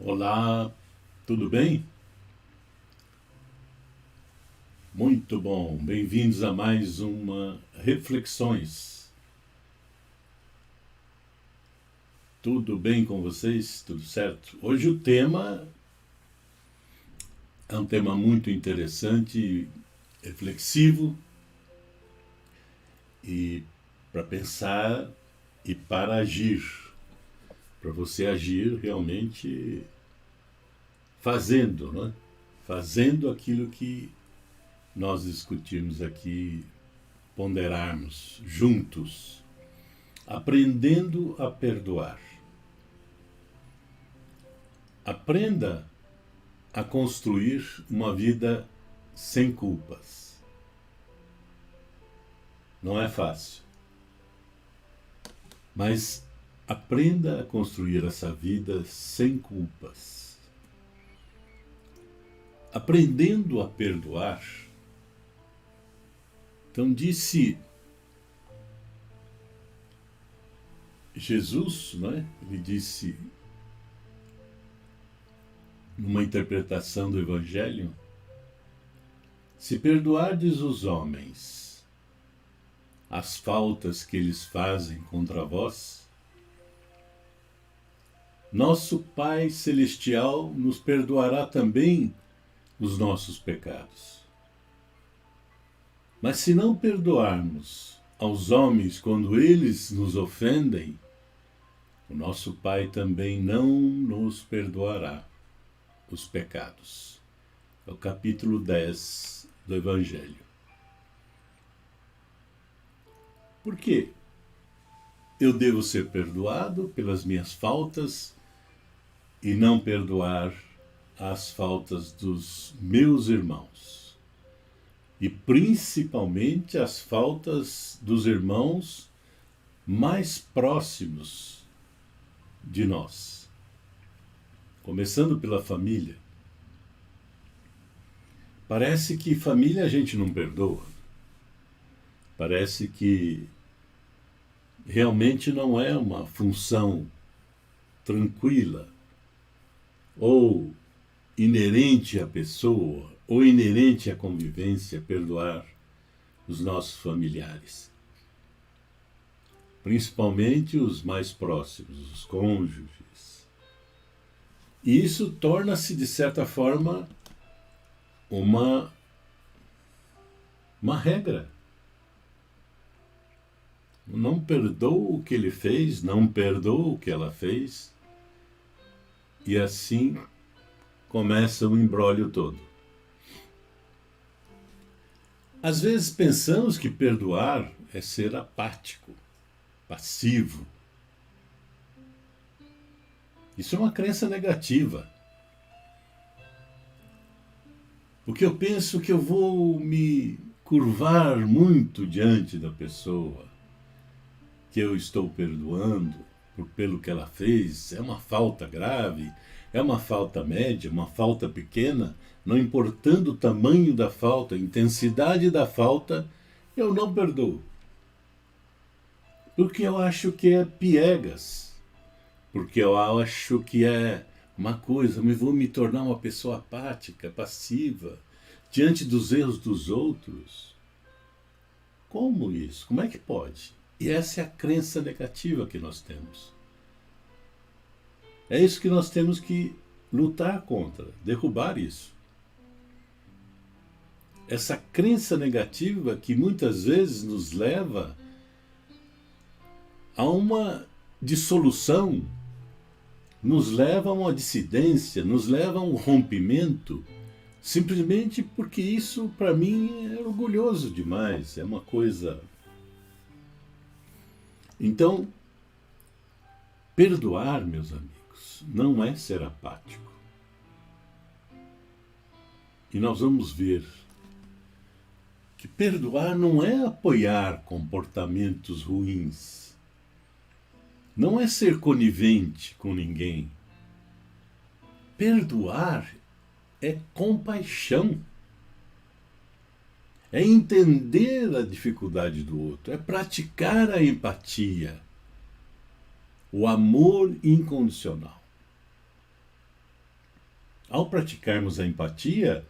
Olá, tudo bem? Muito bom, bem-vindos a mais uma Reflexões. Tudo bem com vocês? Tudo certo? Hoje o tema é um tema muito interessante, reflexivo e para pensar e para agir. Para você agir realmente fazendo, né? Fazendo aquilo que nós discutimos aqui, ponderarmos juntos, aprendendo a perdoar. Aprenda a construir uma vida sem culpas. Não é fácil, mas aprenda a construir essa vida sem culpas. Aprendendo a perdoar. Então disse Jesus, não é? Ele disse, numa interpretação do Evangelho, se perdoardes os homens as faltas que eles fazem contra vós, nosso Pai Celestial nos perdoará também os nossos pecados. Mas se não perdoarmos aos homens quando eles nos ofendem, o nosso Pai também não nos perdoará os pecados. É o capítulo 10 do Evangelho. Por quê? Eu devo ser perdoado pelas minhas faltas e não perdoar as faltas dos meus irmãos. E principalmente as faltas dos irmãos mais próximos de nós. Começando pela família. Parece que família a gente não perdoa. Parece que realmente não é uma função tranquila ou inerente à pessoa, ou inerente à convivência, perdoar os nossos familiares. Principalmente os mais próximos, os cônjuges. E isso torna-se, de certa forma, uma regra. Não perdoo o que ele fez, não perdoo o que ela fez. E assim começa o imbróglio todo. Às vezes pensamos que perdoar é ser apático, passivo. Isso é uma crença negativa. Porque eu penso que eu vou me curvar muito diante da pessoa que eu estou perdoando pelo que ela fez. É uma falta grave, é uma falta média, uma falta pequena, não importando o tamanho da falta, a intensidade da falta, eu não perdoo. Porque eu acho que é piegas, porque eu acho que é uma coisa, eu vou me tornar uma pessoa apática, passiva, diante dos erros dos outros. Como isso? Como é que pode? E essa é a crença negativa que nós temos. É isso que nós temos que lutar contra, derrubar isso. Essa crença negativa que muitas vezes nos leva a uma dissolução, nos leva a uma dissidência, nos leva a um rompimento, simplesmente porque isso para mim é orgulhoso demais, é uma coisa. Então, perdoar, meus amigos, não é ser apático. E nós vamos ver que perdoar não é apoiar comportamentos ruins, não é ser conivente com ninguém. Perdoar é compaixão, é entender a dificuldade do outro, é praticar a empatia, o amor incondicional. ao praticarmos a empatia,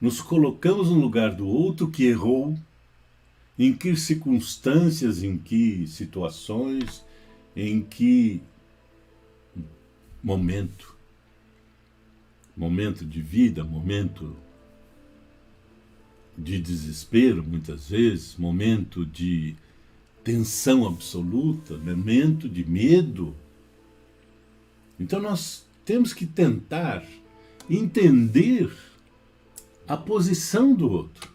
nos colocamos no lugar do outro que errou, em que circunstâncias, em que situações, em que momento de vida, momento de desespero, muitas vezes, momento de tensão absoluta, momento de medo. Então nós temos que tentar entender a posição do outro.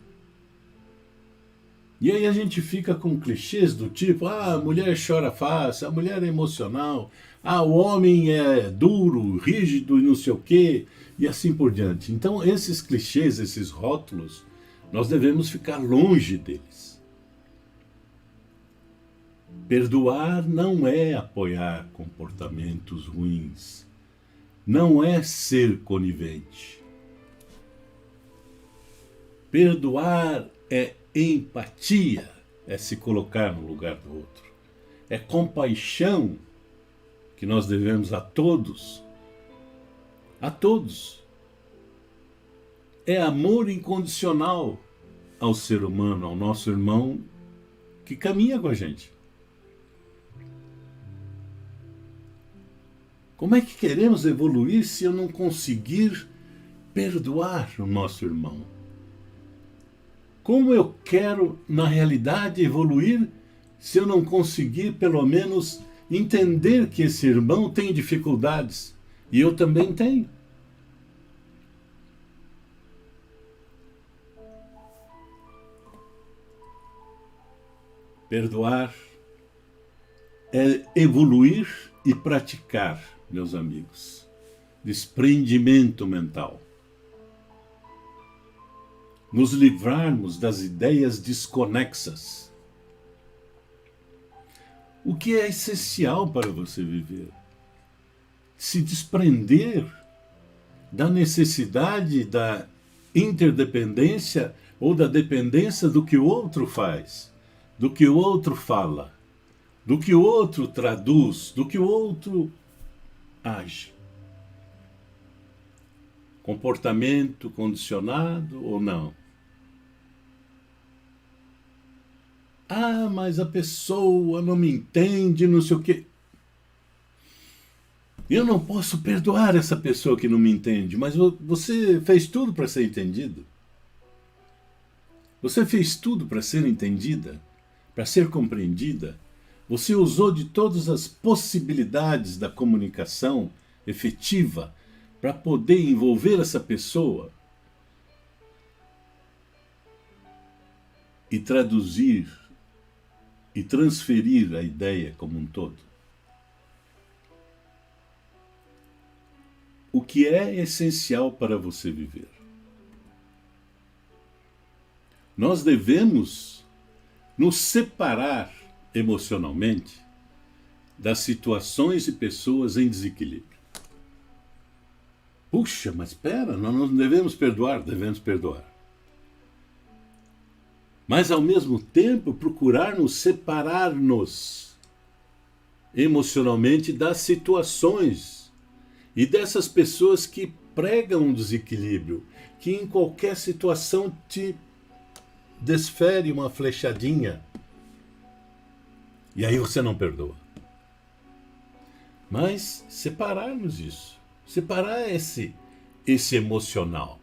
E aí a gente fica com clichês do tipo, a mulher chora fácil, a mulher é emocional, o homem é duro, rígido e não sei o quê, e assim por diante. Então esses clichês, esses rótulos, nós devemos ficar longe deles. Perdoar não é apoiar comportamentos ruins, não é ser conivente. Perdoar é empatia, é se colocar no lugar do outro. É compaixão que nós devemos a todos. A todos. É amor incondicional ao ser humano, ao nosso irmão que caminha com a gente. Como é que queremos evoluir se eu não conseguir perdoar o nosso irmão? Como eu quero, na realidade, evoluir se eu não conseguir, pelo menos, entender que esse irmão tem dificuldades e eu também tenho? Perdoar é evoluir e praticar, meus amigos. Desprendimento mental. Nos livrarmos das ideias desconexas. O que é essencial para você viver? Se desprender da necessidade da interdependência ou da dependência do que o outro faz, do que o outro fala, do que o outro traduz, do que o outro age. Comportamento condicionado ou não? Mas a pessoa não me entende, não sei o quê. Eu não posso perdoar essa pessoa que não me entende, mas você fez tudo para ser entendido. Você fez tudo para ser entendida, para ser compreendida. Você usou de todas as possibilidades da comunicação efetiva para poder envolver essa pessoa e traduzir e transferir a ideia como um todo. O que é essencial para você viver? Nós devemos nos separar emocionalmente das situações e pessoas em desequilíbrio. Puxa, mas espera, nós não devemos perdoar, devemos perdoar. Mas ao mesmo tempo procurar nos separar-nos emocionalmente das situações e dessas pessoas que pregam um desequilíbrio, que em qualquer situação te desfere uma flechadinha e aí você não perdoa. Mas separarmos isso, separar esse emocional.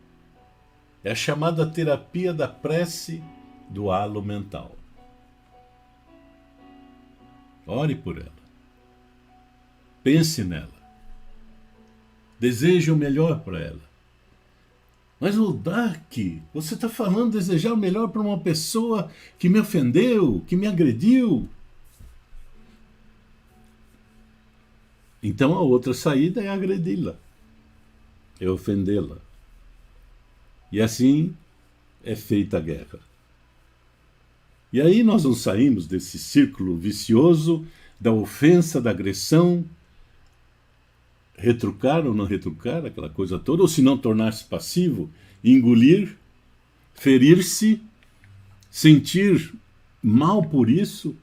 É a chamada terapia da prece do halo mental. Ore por ela. Pense nela. Deseje o melhor para ela. Mas o Dark, você está falando desejar o melhor para uma pessoa que me ofendeu, que me agrediu. Então a outra saída é agredi-la, é ofendê-la. E assim é feita a guerra. E aí nós não saímos desse círculo vicioso da ofensa, da agressão, retrucar ou não retrucar, aquela coisa toda, ou se não tornar-se passivo, engolir, ferir-se, sentir mal por isso,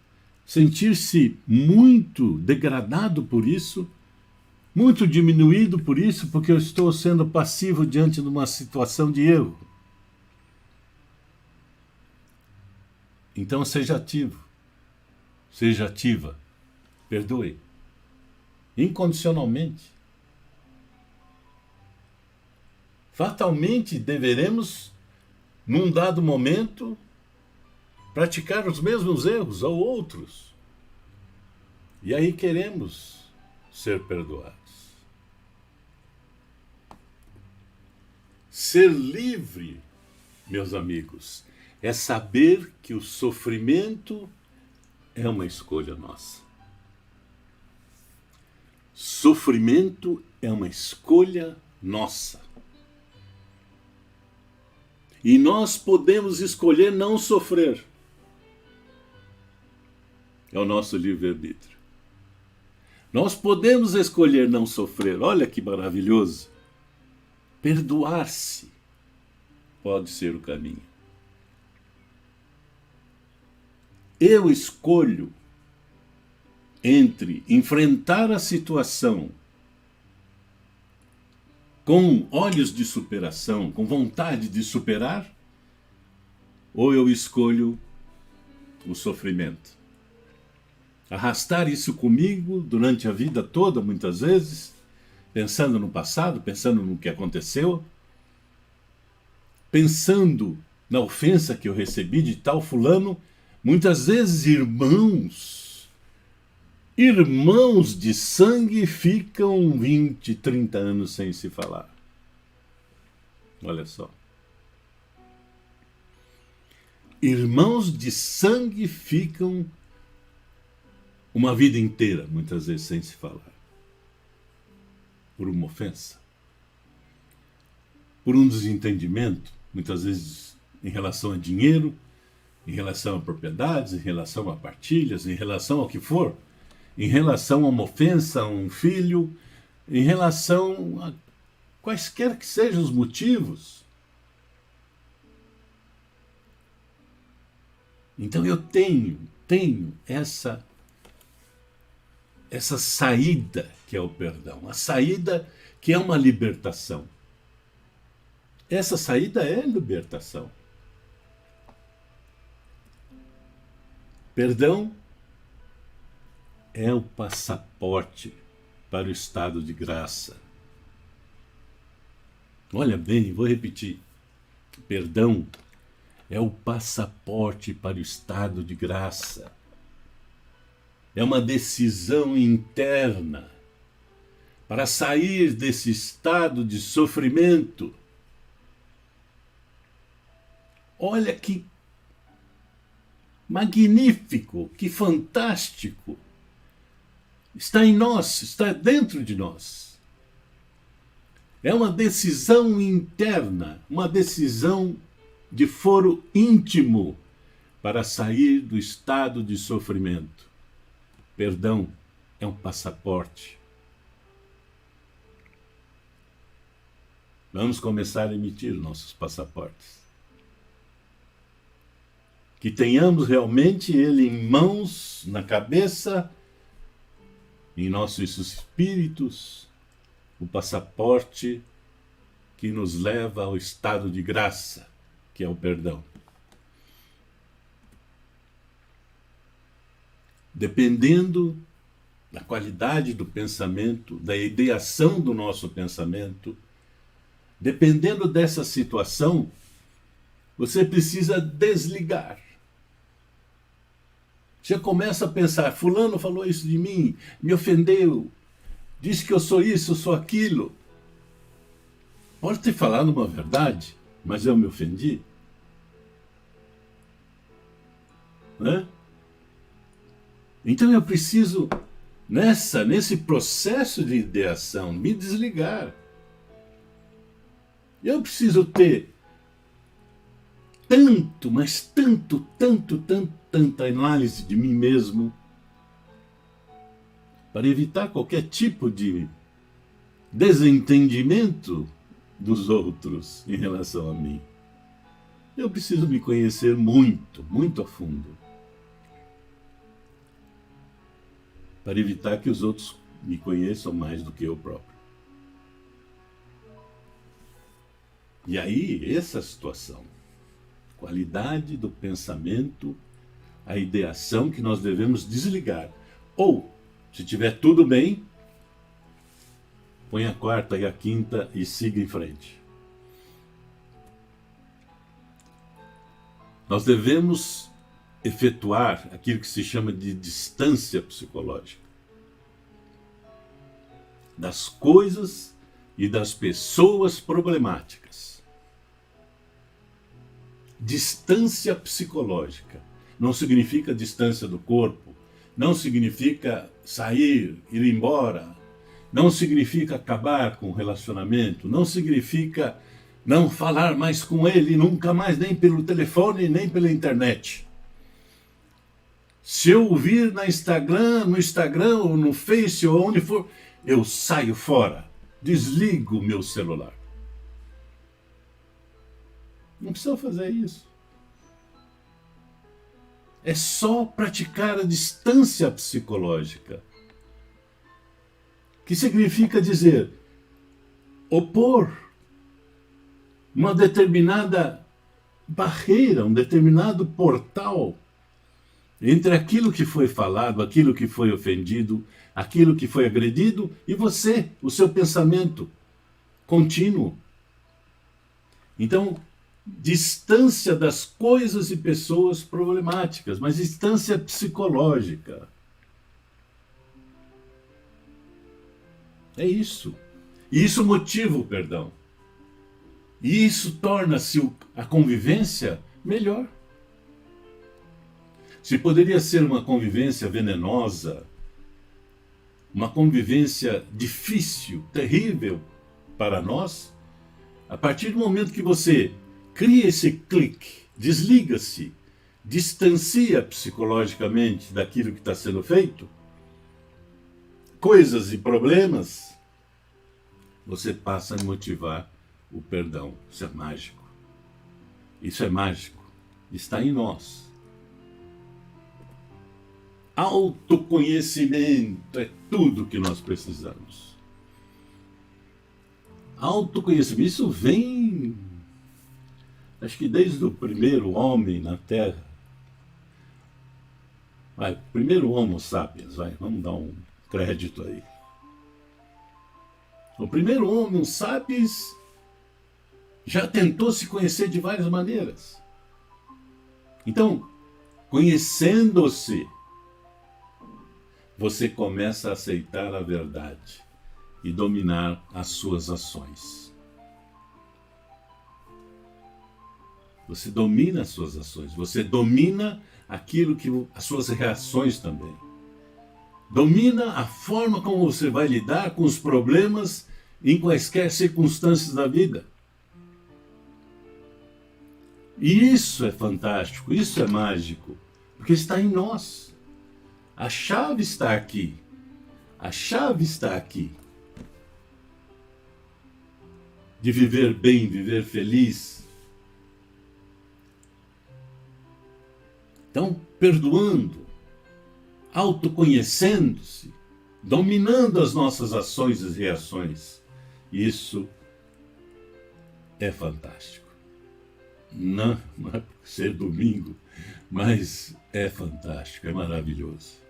sentir-se muito degradado por isso, muito diminuído por isso, porque eu estou sendo passivo diante de uma situação de erro. Então seja ativo, seja ativa, perdoe, incondicionalmente. Fatalmente deveremos, num dado momento, praticar os mesmos erros ou outros. E aí queremos ser perdoados. Ser livre, meus amigos, é saber que o sofrimento é uma escolha nossa. Sofrimento é uma escolha nossa. E nós podemos escolher não sofrer. É o nosso livre-arbítrio. Nós podemos escolher não sofrer. Olha que maravilhoso. Perdoar-se pode ser o caminho. Eu escolho entre enfrentar a situação com olhos de superação, com vontade de superar, ou eu escolho o sofrimento. Arrastar isso comigo durante a vida toda, muitas vezes, pensando no passado, pensando no que aconteceu, pensando na ofensa que eu recebi de tal fulano, muitas vezes irmãos de sangue ficam 20, 30 anos sem se falar. Olha só. Irmãos de sangue ficam uma vida inteira, muitas vezes, sem se falar. Por uma ofensa. Por um desentendimento, muitas vezes em relação a dinheiro, em relação a propriedades, em relação a partilhas, em relação ao que for, em relação a uma ofensa a um filho, em relação a quaisquer que sejam os motivos. Então eu tenho essa saída que é o perdão, a saída que é uma libertação. Essa saída é libertação. Perdão é o passaporte para o estado de graça. Olha bem, vou repetir. Perdão é o passaporte para o estado de graça. É uma decisão interna para sair desse estado de sofrimento. Olha que magnífico, que fantástico. Está em nós, está dentro de nós. É uma decisão interna, uma decisão de foro íntimo para sair do estado de sofrimento. Perdão é um passaporte. Vamos começar a emitir nossos passaportes. Que tenhamos realmente ele em mãos, na cabeça, em nossos espíritos, o passaporte que nos leva ao estado de graça, que é o perdão. Dependendo da qualidade do pensamento, da ideação do nosso pensamento, dependendo dessa situação, você precisa desligar. Você começa a pensar, fulano falou isso de mim, me ofendeu, disse que eu sou isso, eu sou aquilo. Pode ter falado uma verdade, mas eu me ofendi. Né? Então eu preciso, nesse processo de ideação, me desligar. Eu preciso ter tanta análise de mim mesmo para evitar qualquer tipo de desentendimento dos outros em relação a mim. Eu preciso me conhecer muito a fundo para evitar que os outros me conheçam mais do que eu próprio. E aí, essa situação, qualidade do pensamento, a ideação que nós devemos desligar. Ou, se tiver tudo bem, põe a quarta e a quinta e siga em frente. Nós devemos efetuar aquilo que se chama de distância psicológica das coisas e das pessoas problemáticas. Distância psicológica não significa distância do corpo, não significa sair, ir embora, não significa acabar com o relacionamento, não significa não falar mais com ele, nunca mais, nem pelo telefone, nem pela internet. Se eu ouvir no Instagram ou no Face ou onde for, eu saio fora, desligo o meu celular. Não precisa fazer isso. É só praticar a distância psicológica, que significa dizer, opor uma determinada barreira, um determinado portal entre aquilo que foi falado, aquilo que foi ofendido, aquilo que foi agredido e você, o seu pensamento contínuo. Então, distância das coisas e pessoas problemáticas, mas distância psicológica. É isso. E isso motiva o perdão. E isso torna-se a convivência melhor. Se poderia ser uma convivência venenosa, uma convivência difícil, terrível para nós, a partir do momento que você cria esse clique, desliga-se, distancia psicologicamente daquilo que está sendo feito, coisas e problemas, você passa a motivar o perdão. Isso é mágico. Isso é mágico. Está em nós. Autoconhecimento é tudo que nós precisamos. Autoconhecimento, isso vem, acho que desde o primeiro homem na Terra. Primeiro Homo sapiens, vamos dar um crédito aí. O primeiro Homo sapiens já tentou se conhecer de várias maneiras. Então, conhecendo-se, você começa a aceitar a verdade e dominar as suas ações. Você domina as suas ações, você domina aquilo que as suas reações também. Domina a forma como você vai lidar com os problemas em quaisquer circunstâncias da vida. E isso é fantástico, isso é mágico, porque está em nós. A chave está aqui. A chave está aqui. De viver bem, viver feliz. Então, perdoando, autoconhecendo-se, dominando as nossas ações e reações. Isso é fantástico. Não é por ser domingo, mas é fantástico, é maravilhoso.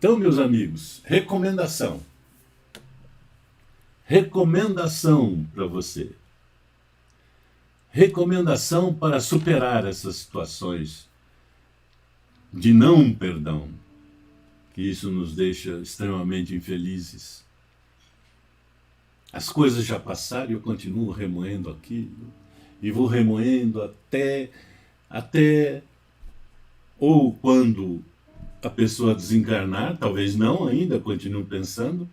Então, meus amigos, recomendação. Recomendação para você. Recomendação para superar essas situações de não perdão, que isso nos deixa extremamente infelizes. As coisas já passaram e eu continuo remoendo aquilo, e vou remoendo até ou quando a pessoa desencarnar, talvez não ainda, continuo pensando,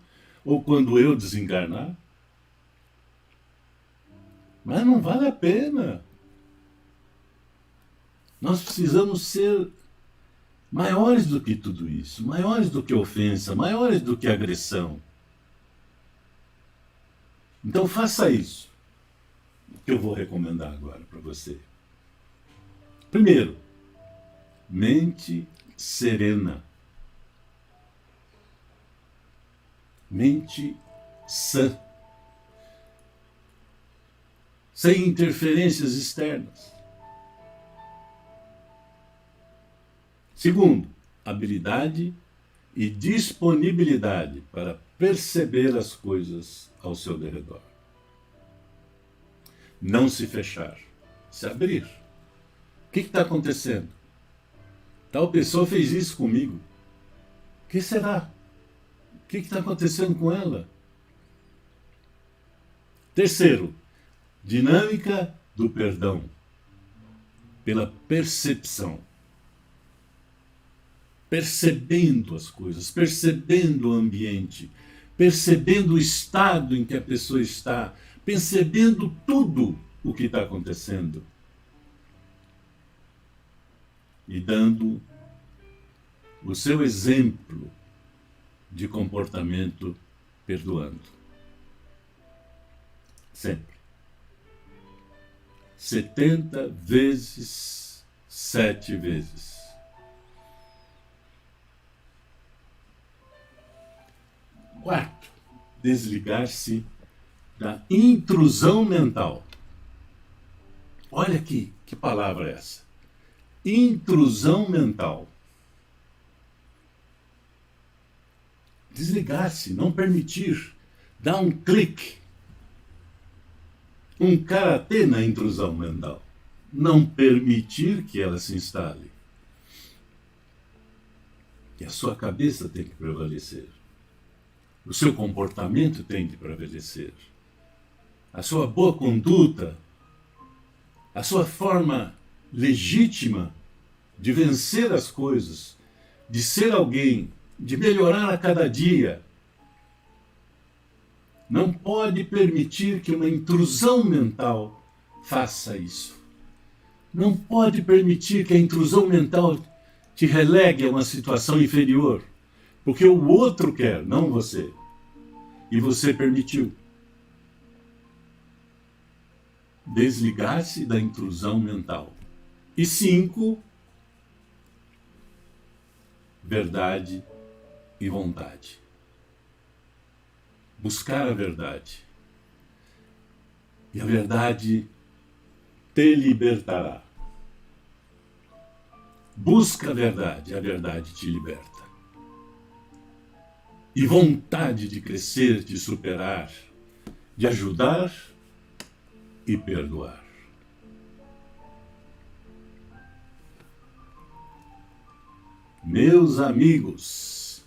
ou quando eu desencarnar. Mas não vale a pena. Nós precisamos ser maiores do que tudo isso, maiores do que ofensa, maiores do que agressão. Então faça isso, que eu vou recomendar agora para você. Primeiro, mente serena. mente sã, sem interferências externas. Segundo, habilidade e disponibilidade para perceber as coisas ao seu derredor. Não se fechar, se abrir. O que está acontecendo? Tal pessoa fez isso comigo. O que será? O que está acontecendo com ela? Terceiro, dinâmica do perdão pela percepção. Percebendo as coisas, percebendo o ambiente, percebendo o estado em que a pessoa está, percebendo tudo o que está acontecendo e dando o seu exemplo de comportamento perdoando. Sempre. 70 vezes, 7 vezes. Quarto, desligar-se da intrusão mental. Olha aqui, que palavra é essa? Intrusão mental. Desligar-se, não permitir, dar um clique, um karatê na intrusão mental. Não permitir que ela se instale. E a sua cabeça tem que prevalecer. O seu comportamento tem que prevalecer. A sua boa conduta, a sua forma legítima de vencer as coisas, de ser alguém, de melhorar a cada dia. Não pode permitir que uma intrusão mental faça isso. Não pode permitir que a intrusão mental te relegue a uma situação inferior, porque o outro quer, não você. E você permitiu. Desligar-se da intrusão mental. E 5, verdade e vontade. Buscar a verdade. E a verdade te libertará. Busca a verdade te liberta. E vontade de crescer, de superar, de ajudar e perdoar. Meus amigos,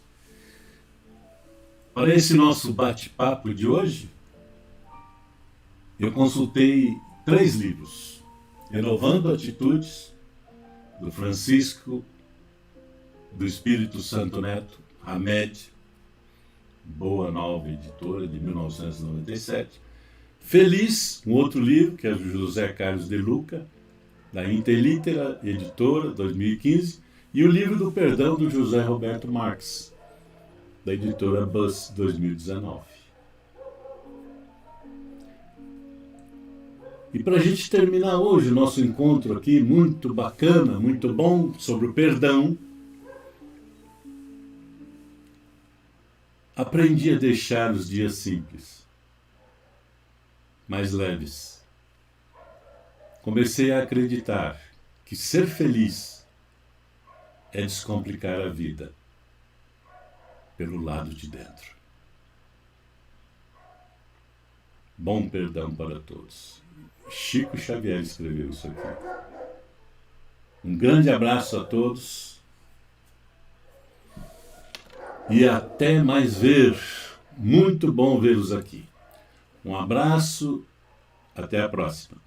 para esse nosso bate-papo de hoje, eu consultei 3 livros. Renovando Atitudes, do Francisco do Espírito Santo Neto, Hamed, Boa Nova Editora, de 1997. Feliz, um outro livro, que é do José Carlos de Luca, da Interlitera Editora, 2015, e o livro do Perdão, do José Roberto Marques, da editora Bus, 2019. E para a gente terminar hoje o nosso encontro aqui, muito bacana, muito bom, sobre o perdão, aprendi a deixar os dias simples, mais leves. Comecei a acreditar que ser feliz é descomplicar a vida pelo lado de dentro. Bom perdão para todos. Chico Xavier escreveu isso aqui. Um grande abraço a todos. E até mais ver. Muito bom vê-los aqui. Um abraço. Até a próxima.